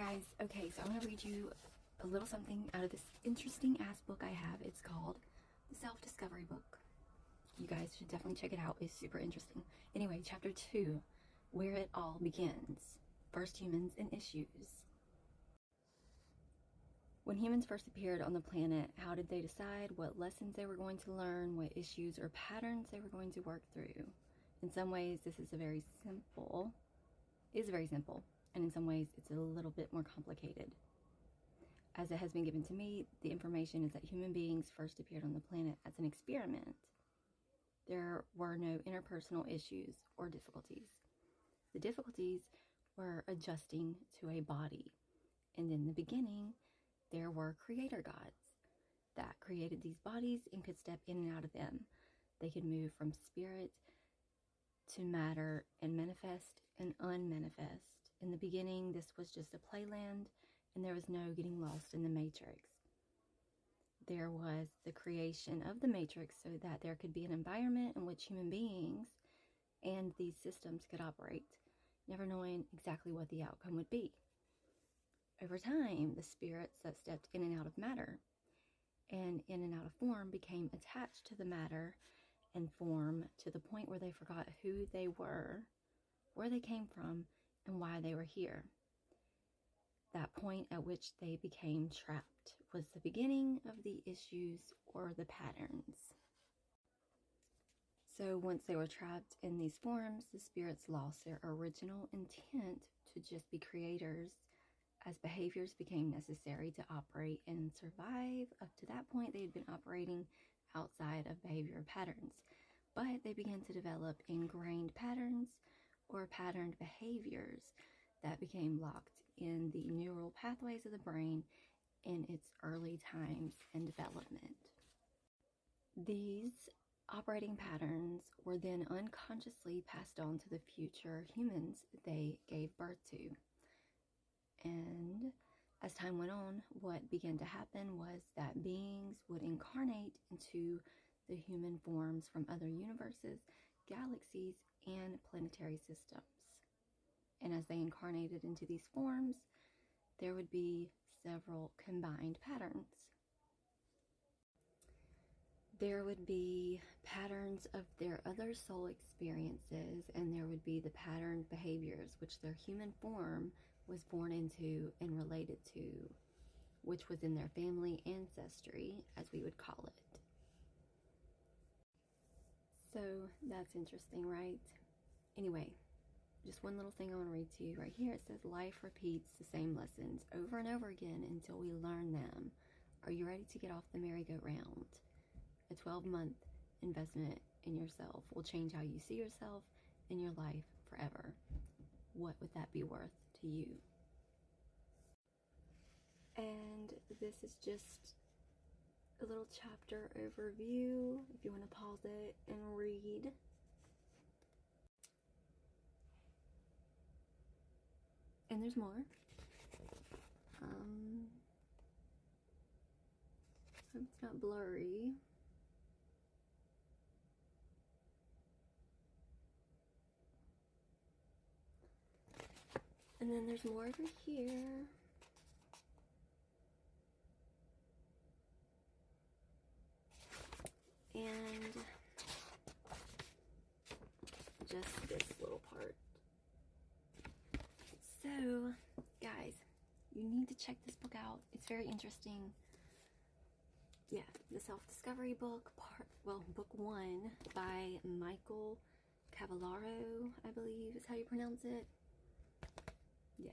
guys, okay, so I'm going to read you a little something out of this interesting ass book I have. It's called The Self-Discovery Book. You guys should definitely check it out. It's super interesting. Anyway, chapter 2, Where It All Begins. First Humans and Issues. When humans first appeared on the planet, how did they decide what lessons they were going to learn, what issues or patterns they were going to work through? In some ways, this is very simple, and in some ways, it's a little bit more complicated. As it has been given to me, the information is that human beings first appeared on the planet as an experiment. There were no interpersonal issues or difficulties. The difficulties were adjusting to a body. And in the beginning, there were creator gods that created these bodies and could step in and out of them. They could move from spirit to matter and manifest and unmanifest. In the beginning, this was just a playland, and there was no getting lost in the matrix. There was the creation of the matrix so that there could be an environment in which human beings and these systems could operate, never knowing exactly what the outcome would be. Over time, the spirits that stepped in and out of matter and in and out of form became attached to the matter and form to the point where they forgot who they were, where they came from, and why they were here. That point at which they became trapped was the beginning of the issues or the patterns. So once they were trapped in these forms, the spirits lost their original intent to just be creators. As behaviors became necessary to operate and survive, up to that point they had been operating outside of behavior patterns. But they began to develop ingrained patterns or patterned behaviors that became locked in the neural pathways of the brain in its early times and development. These operating patterns were then unconsciously passed on to the future humans they gave birth to. And as time went on, what began to happen was that beings would incarnate into the human forms from other universes, galaxies, and planetary systems. And as they incarnated into these forms, there would be several combined patterns. There would be patterns of their other soul experiences, and there would be the patterned behaviors which their human form was born into and related to, which was in their family ancestry, as we would call it. So that's interesting, right? Anyway, just one little thing I want to read to you right here. It says, life repeats the same lessons over and over again until we learn them. Are you ready to get off the merry-go-round? A 12-month investment in yourself will change how you see yourself and your life forever. What would that be worth to you? And this is just a little chapter overview if you want to pause it and read. And there's more. Hope it's not blurry. And then there's more over here. And just this little part. So, guys, you need to check this book out. It's very interesting. Yeah, The Self-Discovery Book, book 1 by Michael Cavallaro, I believe is how you pronounce it. Yeah.